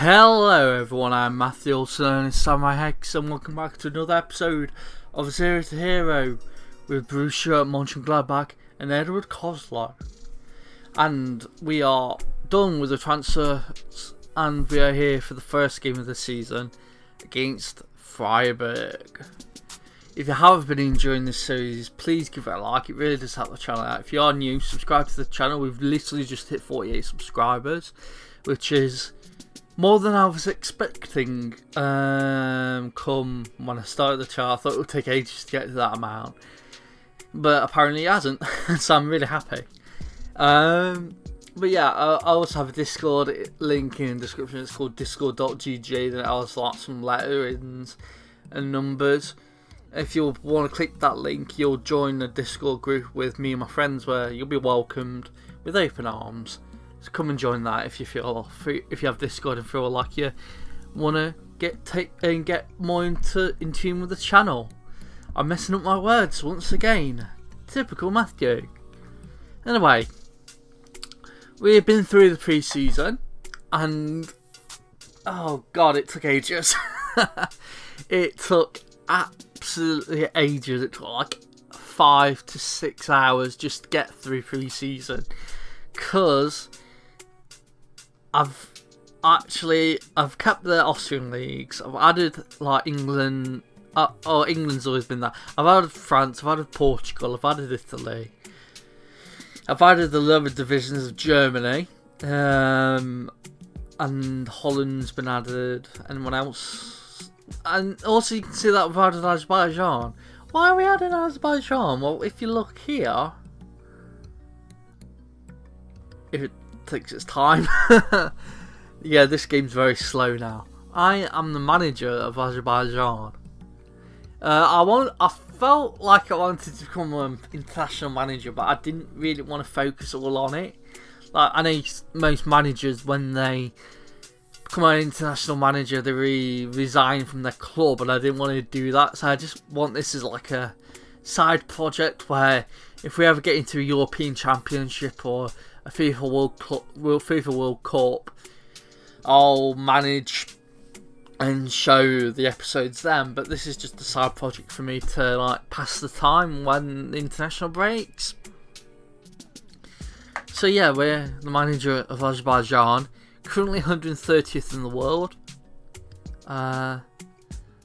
Hello everyone, I'm Matthew, also known as SamuraiHex, and welcome back to another episode of Zero to Hero with Borussia Mönchengladbach and Edward Kozlar. And we are done with the transfers, and we are here for the first game of the season against Freiburg. If you have been enjoying this series, please give it a like, it really does help the channel out. If you are new, subscribe to the channel. We've literally just hit 48 subscribers, which is more than I was expecting. Come when I started the channel, I thought it would take ages to get to that amount, but apparently it hasn't. So I'm really happy. But yeah, I also have a Discord link in the description. It's called discord.gg. That has like some letterings and numbers. If you want to click that link, you'll join the Discord group with me and my friends, where you'll be welcomed with open arms. So come and join that if you feel free, if you have Discord and feel like you want to get more in tune with the channel. I'm messing up my words once again. Typical Matthew. Anyway, we've been through the pre-season, and oh god, it took ages. It took absolutely ages. It took like 5 to 6 hours just to get through pre-season, because I've kept the Austrian leagues. I've added like England. England's always been that. I've added France. I've added Portugal. I've added Italy. I've added the lower divisions of Germany. And Holland's been added. Anyone else? And also you can see that we've added Azerbaijan. Why are we adding Azerbaijan? Well, if you look here, if it takes its time. Yeah, this game's very slow now. I am the manager of Azerbaijan. I felt like I wanted to become an international manager, but I didn't really want to focus all on it. Like, I know most managers, when they become an international manager, they resign from their club, and I didn't want to do that. So I just want this as like a side project, where if we ever get into a European Championship or a FIFA World Cup, I'll manage and show the episodes then. But this is just a side project for me to like pass the time when the international breaks. So yeah, we're the manager of Azerbaijan, currently 130th in the world.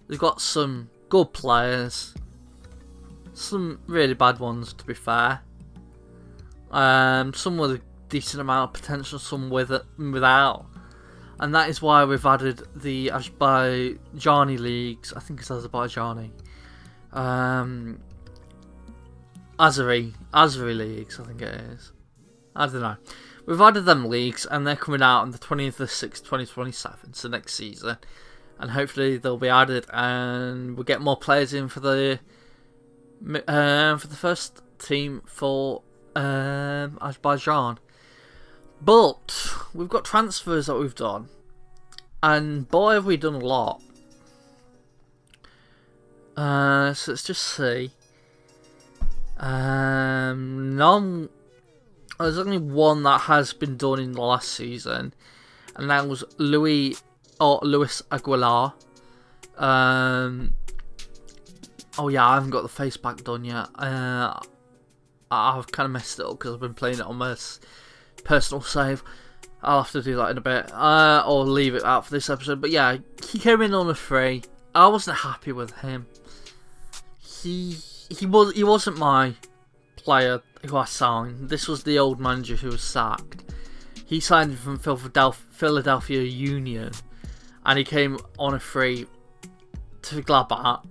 They've got some good players, some really bad ones to be fair. Some with a decent amount of potential, some without, and that is why we've added the Azerbaijani leagues. I think it's Azerbaijani, Azeri leagues. I think it is. I don't know. We've added them leagues, and they're coming out on the 20th of 6th, 2027, so next season, and hopefully they'll be added, and we'll get more players in for the first team for Azerbaijan. But we've got transfers that we've done, and boy have we done a lot. So let's just see. There's only one that has been done in the last season, and that was Luis Aguilar. Oh yeah, I haven't got the face pack done yet. I've kind of messed it up because I've been playing it on my personal save. I'll have to do that in a bit, or leave it out for this episode. But yeah, he came in on a free. I wasn't happy with him. He wasn't my player who I signed. This was the old manager who was sacked. He signed him from Philadelphia Union, and he came on a free to Gladbach.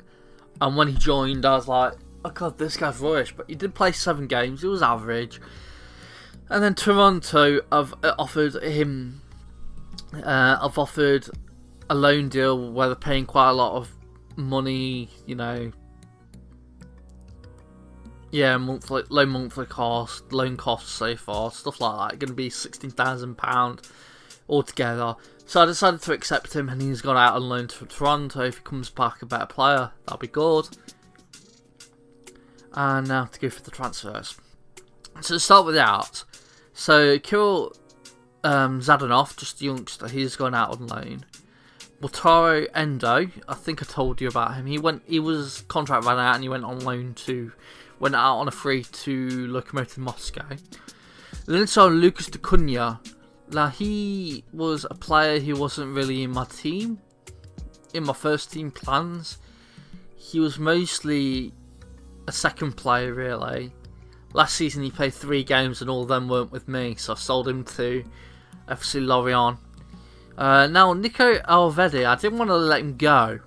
And when he joined, I was like, oh god, this guy's rubbish. But he did play 7 games, it was average. And then Toronto have offered him, I've offered a loan deal where they're paying quite a lot of money, you know. Yeah, low monthly cost, loan costs so far, stuff like that. Going to be £16,000 altogether. So I decided to accept him, and he's gone out on loan to Toronto. If he comes back a better player, that'll be good. And now to go for the transfers. So to start with the out. So Kirill Zadanov, just a youngster, he's gone out on loan. Wataru Endo, I think I told you about him. He was contract ran out and he went out on a free to Lokomotiv Moscow. Then it's on Lucas D'Acunha. Now he was a player who wasn't really in my team, in my first team plans. He was mostly a second player really. Last season he played 3 games and all of them weren't with me, so I sold him to FC Lorient. Now Nico Alvedi, I didn't want to let him go.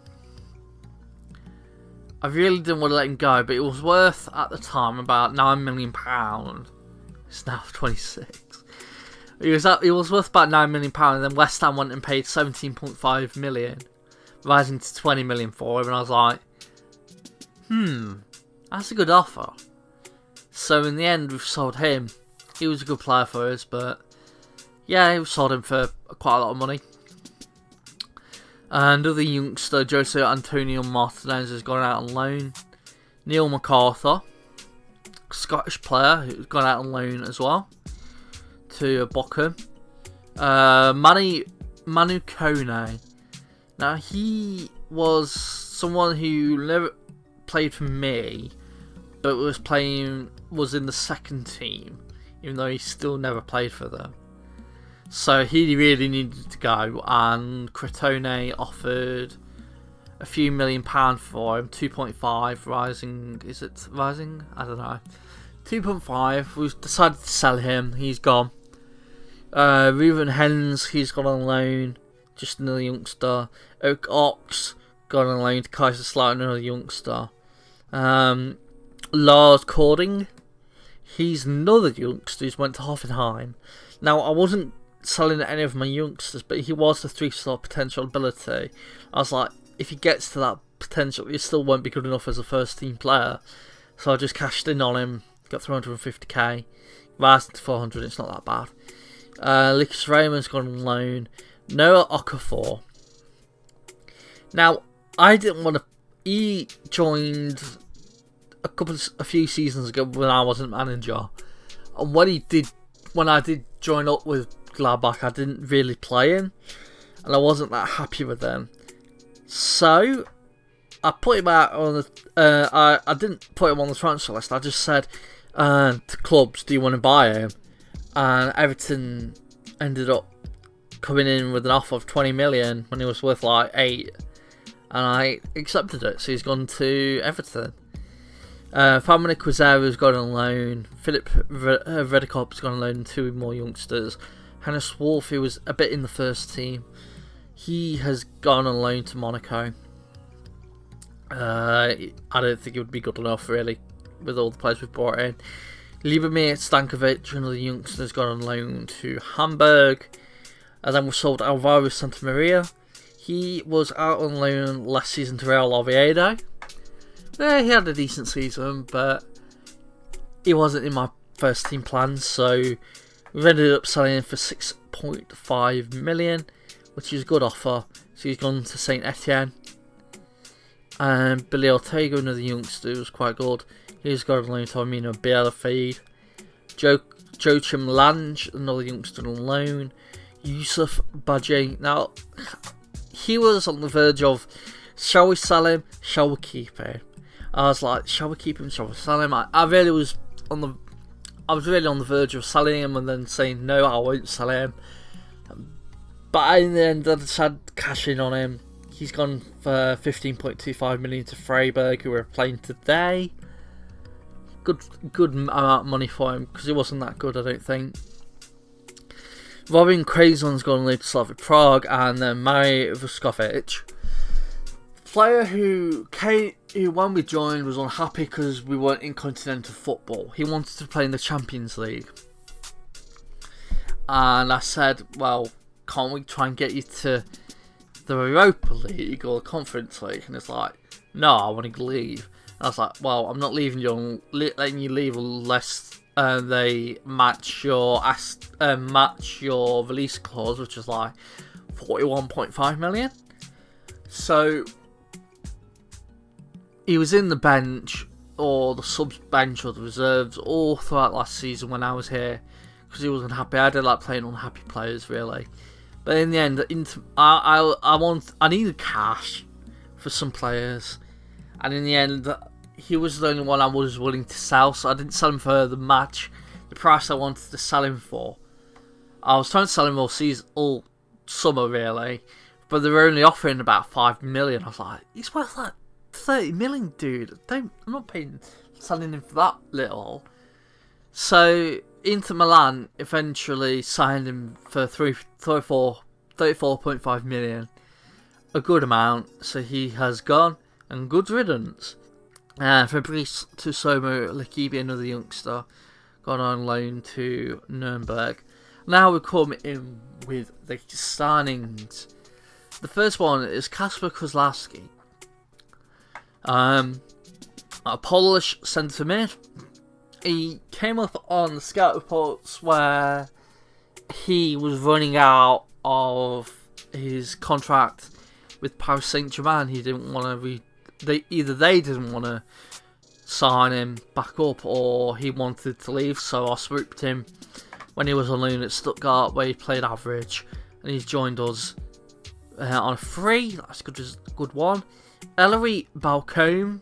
I really didn't want to let him go, but it was worth at the time about £9 million. It's now 26. It was worth about £9 million, and then West Ham went and paid 17.5 million, rising to 20 million for him, and I was like, that's a good offer. So in the end, we've sold him. He was a good player for us, but yeah, we sold him for quite a lot of money. Another youngster, Jose Antonio Martinez, has gone out on loan. Neil MacArthur, Scottish player, who's gone out on loan as well to Bochum. Manu Kone. Now he was someone who never played for me, but was in the second team, even though he still never played for them. So he really needed to go, and Crotone offered a few £1 million for him, 2.5, rising, is it rising? I don't know. 2.5, we've decided to sell him, he's gone. Reuven Hens, he's gone on loan, just another youngster. Oak Ox, gone on loan to Kaiserslautern, another youngster. Lars Cording, he's another youngster who's went to Hoffenheim. Now, I wasn't selling any of my youngsters, but he was the 3-star potential ability. I was like, if he gets to that potential, he still won't be good enough as a first team player. So I just cashed in on him, got 350k, rising to 400, it's not that bad. Lucas Raymond's gone on loan. Noah Okafor. Now, I didn't want to. He joined a few seasons ago when I wasn't manager, and when I did join up with Gladbach, I didn't really play him, and I wasn't that happy with them. So I put him out on the. I didn't put him on the transfer list. I just said to clubs, "Do you want to buy him?" And Everton ended up coming in with an offer of 20 million when he was worth like 8, and I accepted it. So he's gone to Everton. Famine Quizera's gone on loan. Philip Redekop's gone on loan. 2 more youngsters. Hannes Wolf, who was a bit in the first team, he has gone on loan to Monaco. I don't think it would be good enough really with all the players we've brought in. Libomir Stankovic, another youngster, has gone on loan to Hamburg. And then we sold Alvaro Santamaria. He was out on loan last season to Real Oviedo. Yeah, he had a decent season, but he wasn't in my first team plans, so we've ended up selling him for 6.5 million, which is a good offer. So he's gone to Saint Etienne. And Billy Ortega, another youngster, was quite good. He's got a loan to Amino Bielefeld. Joachim Lange, another youngster on loan. Yusuf Badji. Now, he was on the verge of, shall we sell him? Shall we keep him? I was like, shall we keep him? Shall we sell him? I was really on the verge of selling him and then saying, no, I won't sell him. But in the end, I decided to cash in on him. He's gone for 15.25 million to Freiburg, who we're playing today. Good amount of money for him, because he wasn't that good, I don't think. Robin Crazon's gone to Slavia Prague, and then Mari Vuskovic, player who when we joined was unhappy because we weren't in continental football. He wanted to play in the Champions League, and I said, well, can't we try and get you to the Europa League or the Conference League? And it's like, no, I want to leave. And I was like, well, I'm not letting you leave unless they match your release clause, which is like 41.5 million. So he was in the bench or the subs bench or the reserves all throughout last season when I was here, because he was unhappy. I don't like playing unhappy players really. But in the end, I needed cash for some players, and in the end, he was the only one I was willing to sell. So I didn't sell him for the price I wanted to sell him for. I was trying to sell him all summer really, but they were only offering about 5 million. I was like, he's worth like 30 million, dude. I'm not selling him for that little. So Inter Milan eventually signed him for 34.5 million, a good amount. So he has gone, and good riddance. Fabrice Tusomo Lakibi, another youngster, gone on loan to Nuremberg. Now we come in with the signings. The first one is Kasper Kozlowski, a Polish centre mid. He came up on the scout reports where he was running out of his contract with Paris Saint-Germain. He didn't want to they didn't want to sign him back up, or he wanted to leave. So I swooped him when he was on loan at Stuttgart, where he played average, and he's joined us on a free. That's a good one. Ellery Balcombe,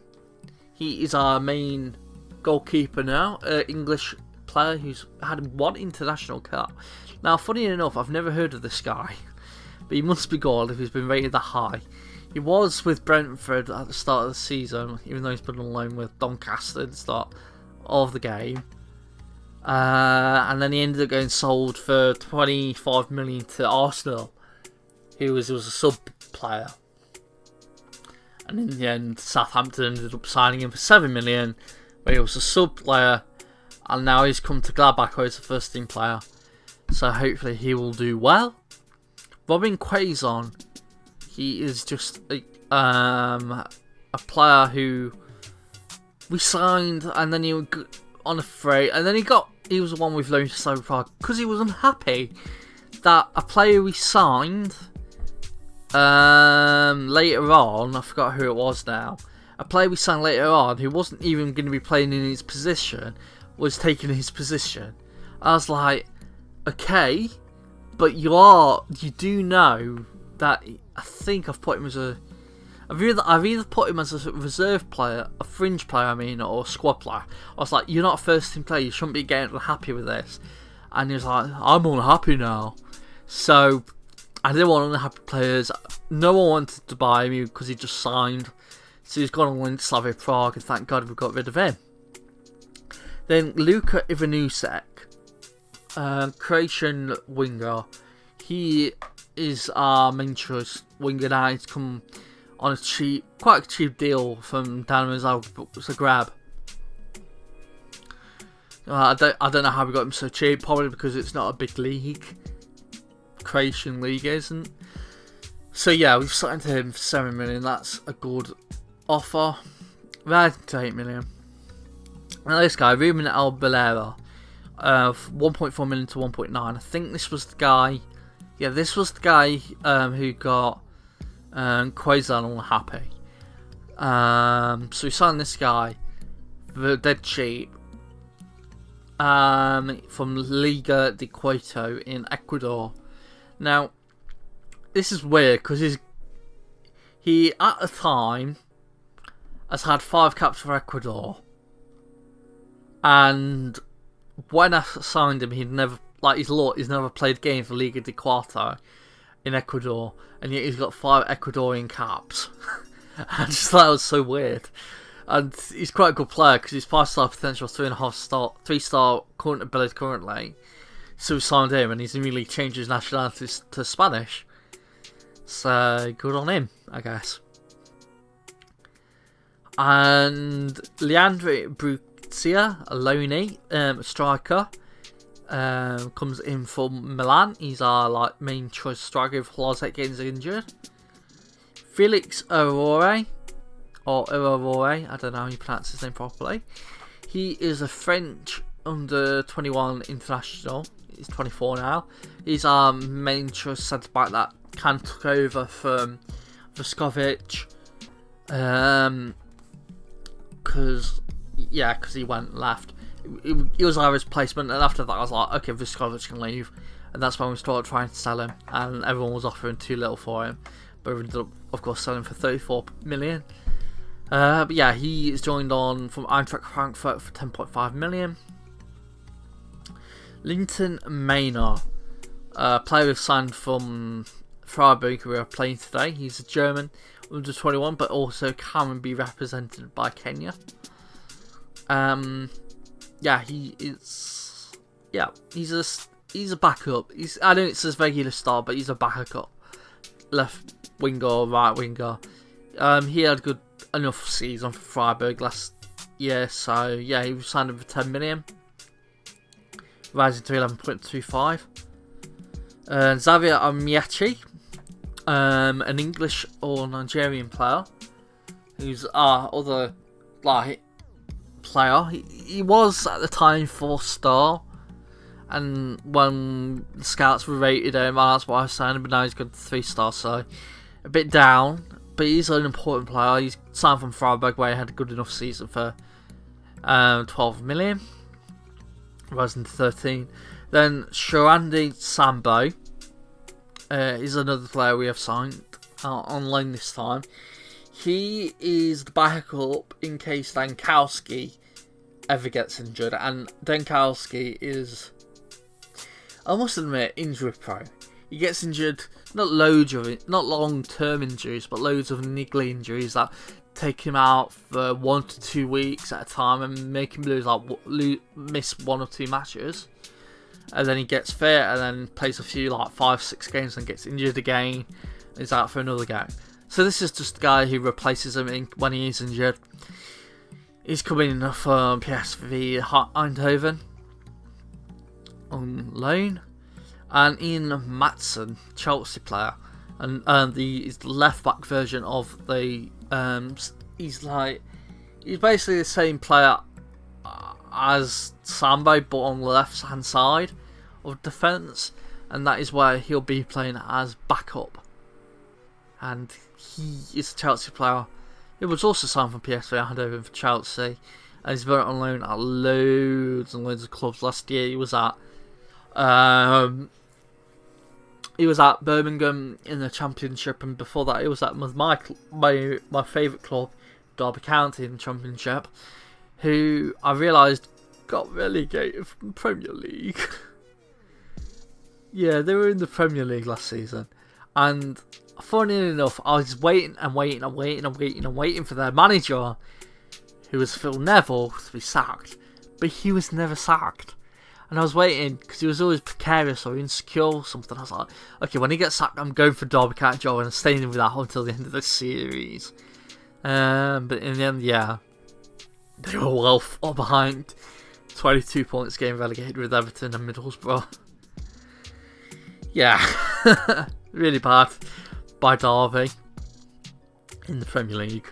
he is our main goalkeeper now, English player who's had one international cap. Now, funny enough, I've never heard of this guy, but he must be good if he's been rated that high. He was with Brentford at the start of the season, even though he's been on loan with Doncaster at the start of the game. And then he ended up getting sold for 25 million to Arsenal. He was a sub player. And in the end, Southampton ended up signing him for 7 million, where he was a sub player, and now he's come to Gladbach where he's a first team player. So hopefully he will do well. Robin Quaison, he is just a player who we signed, and then he was on a free, and then he was the one we've loaned to Freiburg Prague because he was unhappy that a player we signed later on, I forgot who it was now, a player we signed later on who wasn't even going to be playing in his position was taking his position. I was like, okay, but you do know that I think I've put him as I've either put him as a reserve player, a fringe player, or a squad player. I was like, you're not a first team player, you shouldn't be getting unhappy with this. And he was like, I'm unhappy now. So I didn't want unhappy players. No one wanted to buy him because he just signed. So he's gone on loan to Slavia Prague, and thank God we got rid of him. Then Luka Ivanusek, Croatian winger. He is our main choice winger now. He's come on quite a cheap deal from Dynamo Zagreb. I don't know how we got him so cheap. Probably because it's not a big league. Croatian league isn't. So yeah, we've signed him for 7 million. That's a good offer. Right to 8 million. Now this guy, Ruben Albalera, 1.4 million to 1.9. I think this was the guy. Yeah, this was the guy who got Quaison unhappy. So we signed this guy for dead cheap from Liga de Quito in Ecuador. Now, this is weird because he at the time has had 5 caps for Ecuador, and when I signed him, he'd never, he's never played a game for Liga de Quito in Ecuador, and yet he's got 5 Ecuadorian caps. I just thought it was so weird. And he's quite a good player because he's 5-star potential, 3-star current ability currently. So we signed him, and he's immediately changed his nationality to Spanish. So good on him, I guess. And Leandro Bruzia, a loanee, striker, comes in from Milan. He's our main choice striker if Lozek gets injured. Felix Aurore, I don't know how you pronounce his name properly. He is a French under 21 international. He's 24 now. He's our main choice centre back that can took over from Vuskovic. Because he went left. he was our replacement, and after that I was like, okay, Vuskovic can leave, and that's when we started trying to sell him, and everyone was offering too little for him, but we ended up, of course, selling for 34 million. But yeah, he is joined on from Eintracht Frankfurt for 10.5 million. Linton Maynard, player we've signed from Freiburg, who we are playing today. He's a German, under 21, but also can be represented by Kenya. Yeah, he's a backup. I know it says regular star, but he's a backup, left winger or right winger. He had good enough season for Freiburg last year, so yeah, he was signed up for 10 million, rising to 11.25. Xavier Amiachi, an English or Nigerian player, who's our other player. He was at the time 4-star, and when the scouts were rated him, that's why I signed him, but now he's got 3-star, so a bit down. But he's an important player. He's signed from Freiburg, where he had a good enough season for 12 million, rising to 13. Then Shorandi Sambo is another player we have signed on loan this time. He is the backup in case Dankowski ever gets injured, and Dankowski is, I must admit, injury prone. He gets injured, not long-term injuries, but loads of niggly injuries that take him out for 1 to 2 weeks at a time and make him miss 1 or 2 matches. And then he gets fit and then plays a few 5-6 games and gets injured again and is out for another game. So this is just the guy who replaces him when he is injured. He's coming in from PSV Eindhoven on loan. And Ian Matson, Chelsea player, and he's the left back version of the he's basically the same player as Sambo, but on the left hand side of defence, and that is where he'll be playing as backup. And he is a Chelsea player. He was also signed from PSV Eindhoven for Chelsea, and he's been on loan at loads and loads of clubs. Last year he was at Birmingham in the Championship, and before that he was at my favourite club, Derby County, in the Championship, who I realised got relegated from the Premier League. Yeah, they were in the Premier League last season, and funny enough, I was waiting for their manager, who was Phil Neville, to be sacked, but he was never sacked. And I was waiting, because he was always precarious or insecure or something. I was like, okay, when he gets sacked, I'm going for Derby County job, and I'm staying with that until the end of the series. But in the end, yeah, they were well far behind. 22 points, getting relegated with Everton and Middlesbrough. Yeah, really bad by Derby in the Premier League.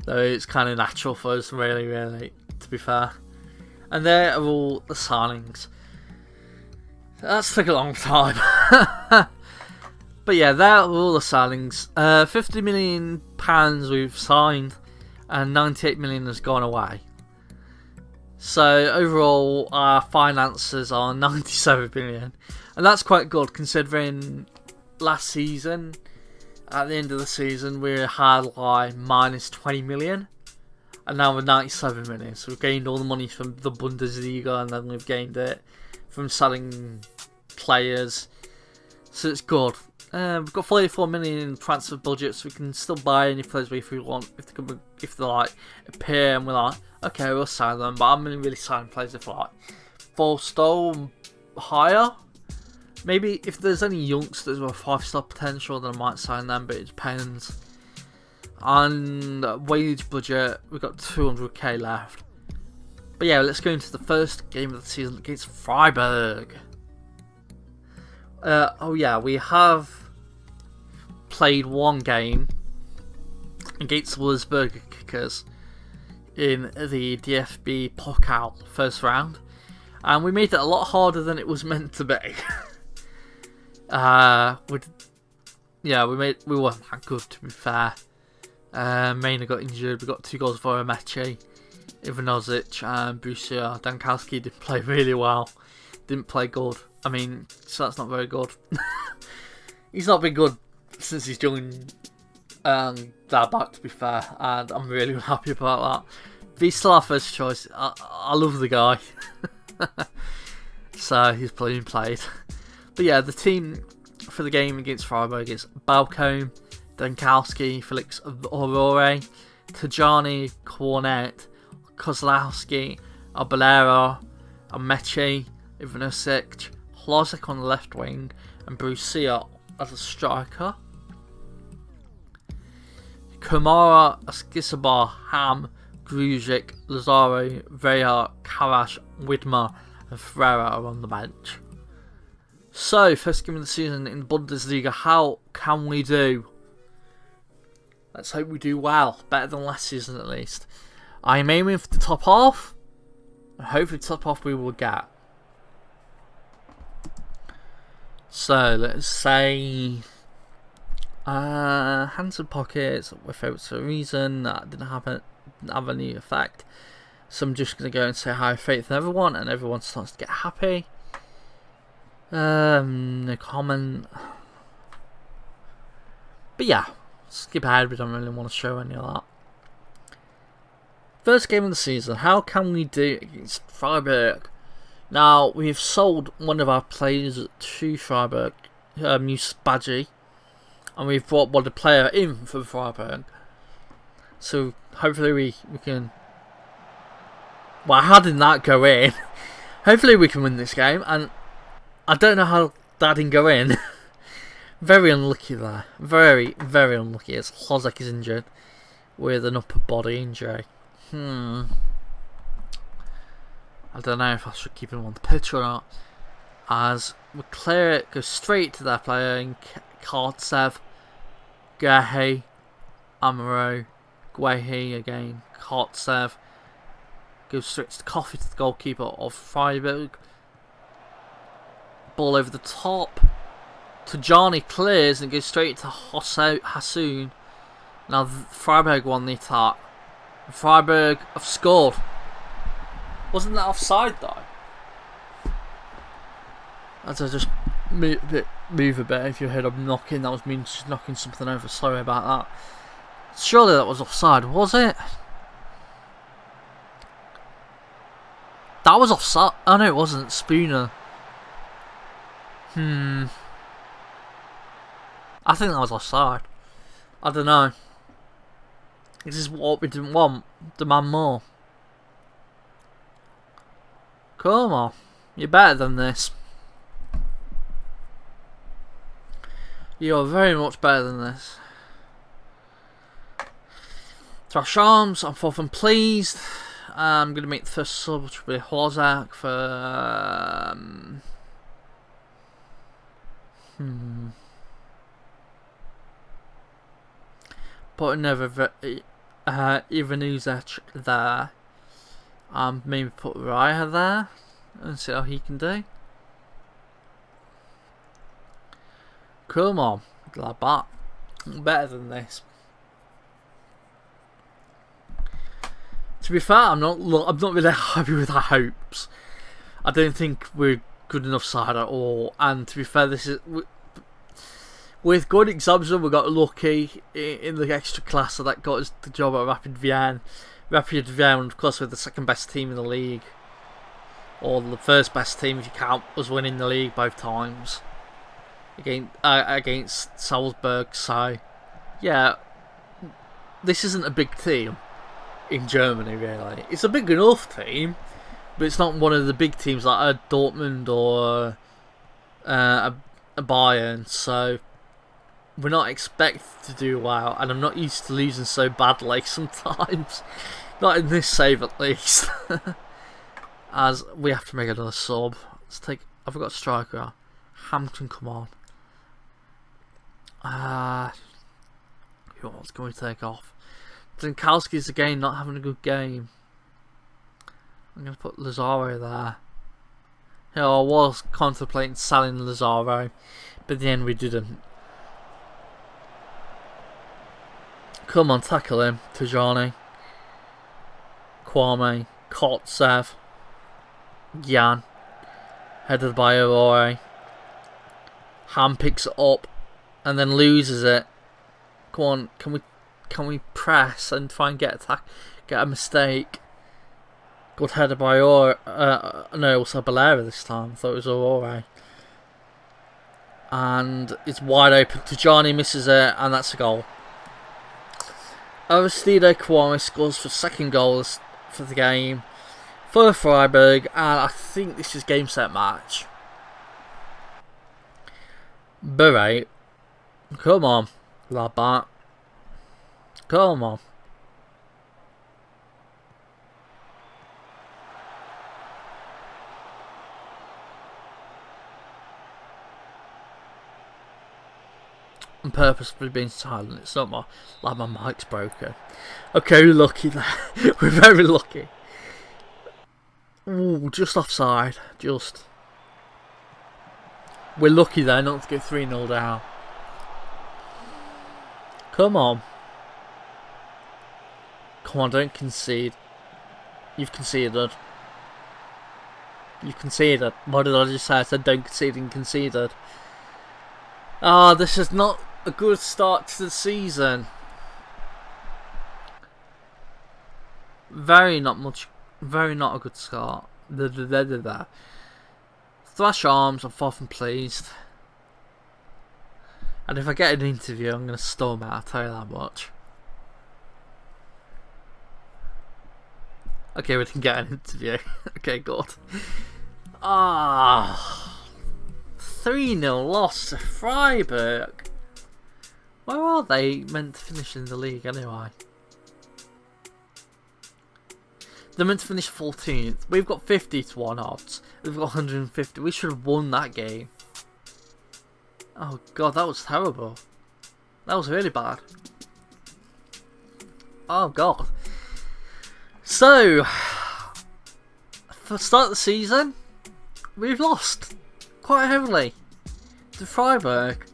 Though it's kind of natural for us, really, to be fair. And there are all the signings. That's took a long time. But yeah, there are all the signings. £50 million we've signed, and 98 million has gone away. So overall, our finances are 97 million. And that's quite good, considering last season, at the end of the season, we had minus 20 million. And now we're 97 million, so we've gained all the money from the Bundesliga, and then we've gained it from selling players. So it's good. We've got 44 million in transfer budget, so we can still buy any players if we want. If they appear, and we're like, okay, we'll sign them. But I'm only really signing players if 4-star higher. Maybe if there's any youngsters with 5-star potential, then I might sign them. But it depends. And wage budget, we've got 200k left. But yeah, let's go into the first game of the season against Freiburg. We have played one game against Wolfsburg Kickers in the DFB Pokal first round, and we made it a lot harder than it was meant to be. We weren't that good, to be fair. Maynard got injured. We got 2 goals for Amechi. Ivanovic and Borussia. Dankowski didn't play really well. Didn't play good. I mean, so that's not very good. He's not been good since he's joined Gladbach, to be fair, and I'm really happy about that. But he's still our first choice. I love the guy. So he's played. But yeah, the team for the game against Freiburg is Balcom, Dankowski, Felix Aurore, Tajani, Cornet, Kozlowski, Abelera, Amechi, Ivanovic, Hlozek on the left wing, and Borussia as a striker. Kamara, Askisabar, Ham, Grujic, Lazaro, Vea, Karash, Widmer, and Ferreira are on the bench. So, first game of the season in Bundesliga, how can we do? Let's hope we do well, better than last season at least. I am aiming for the top half, and hopefully top half we will get. So, let's say hands and pockets without a reason. That didn't have any effect. So I'm just going to go and say hi, faith in everyone, and everyone starts to get happy. No comment. But yeah, skip ahead, we don't really want to show any of that. First game of the season, how can we do against Freiburg? Now, we've sold one of our players to Freiburg, Muse Badgie, and we've brought one player in for Freiburg. So, hopefully we can... Well, how did that go in? Hopefully we can win this game, and I don't know how that didn't go in. Very unlucky there. Very, very unlucky as Hlozek is injured with an upper body injury. I don't know if I should keep him on the pitch or not. As we clear it, go straight to their player in Kartsev, Gehi, Amaro, Guehi again, Kartsev. Goes straight to Coffee to the goalkeeper of Freiburg. Ball over the top. Tajani clears and goes straight to Hassoun. Now Freiburg won the attack. Freiburg have scored. Wasn't that offside though? As I just move a bit, if you heard I'm knocking, that was me just knocking something over. Sorry about that. Surely that was offside, was it? That was offside. Oh no, it wasn't. Spooner. I think that was offside. I don't know. This is what we didn't want. Demand more. Come on. You're better than this. You're very much better than this. Trash arms. I'm fourth and pleased. I'm going to make the first sub, which will be Hlozek for... Put another Ivanovic there. Maybe put Raya there and see how he can do. Come on, Gladbach. Better than this. To be fair, I'm not really happy with our hopes. I don't think we're good enough side at all. And to be fair, this is with good exams, we got lucky in the extra class that got us the job at Rapid Vienna. Rapid Vienna, of course, we're the second best team in the league, or the first best team if you count us winning the league both times against Salzburg. So, yeah, this isn't a big team in Germany, really. It's a big enough team, but it's not one of the big teams like a Dortmund or a Bayern. So we're not expected to do well, and I'm not used to losing so badly sometimes. Not in this save at least. As we have to make another sub. Let's take. I forgot striker. Hampton, come on. Who else can we take off? Dankowski's again not having a good game. I'm going to put Lazaro there. You know, I was contemplating selling Lazaro, but in the end we didn't. Come on, tackle him, Tajani. Kwame, Kotsev, Jan, headed by Aurore. Ham picks it up and then loses it. Come on, can we press and try and get a mistake? Good header by Aurore. No, also Balera this time. I thought it was Aurore. And it's wide open to Johnny, misses it, and that's a goal. Aristido Kwame scores for second goals for the game for Freiburg, and I think this is game set match. Beret, come on, Gladbach, come on. I'm purposefully being silent. It's not like my mic's broken. Okay, we're lucky there. We're very lucky. Ooh, just offside. Just. We're lucky there not to get 3-0 down. Come on. Come on, don't concede. You've conceded. You've conceded. What did I just say? I said don't concede and conceded. Ah, this is not a good start to the season. Very not a good start. Thrash arms, I'm far from pleased. And if I get an interview, I'm going to storm out, I'll tell you that much. Okay, we didn't get an interview. Okay, good. 3-0 loss to Freiburg. Where are they meant to finish in the league anyway? They're meant to finish 14th. We've got 50-1 odds. They've got 150. We should have won that game. Oh god, that was terrible. That was really bad. Oh god. So, for the start of the season, we've lost quite heavily to Freiburg.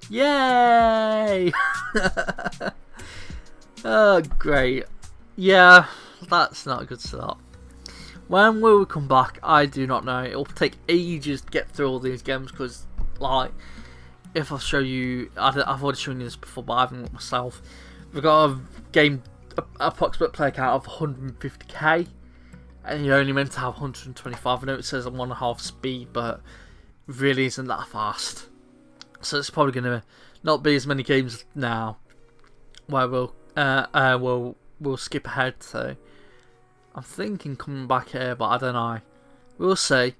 Yay! Oh, great. Yeah, that's not a good start. When will we come back? I do not know. It'll take ages to get through all these games because, like, if I show you, I've already shown you this before, but I haven't looked myself. We've got a game, approximate player count of 150k, and you're only meant to have 125. I know it says on 1.5 speed, but really isn't that fast. So it's probably going to not be as many games now where we'll skip ahead to. I'm thinking coming back here, but I don't know. We'll see.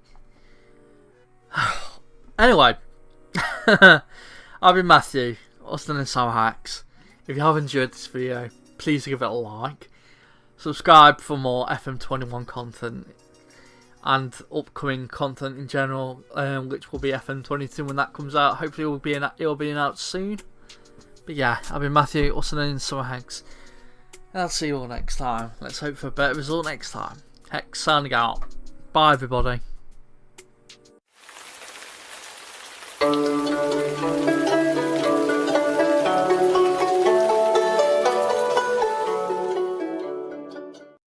Anyway, I've been Matthew, Austin and SamuraiHex. If you have enjoyed this video, please give it a like. Subscribe for more FM21 content and upcoming content in general, which will be FM22 when that comes out. Hopefully it'll be out soon. But yeah, I've been Matthew, Austin and SamuraiHex. And I'll see you all next time. Let's hope for a better result next time. Hex signing out. Bye everybody.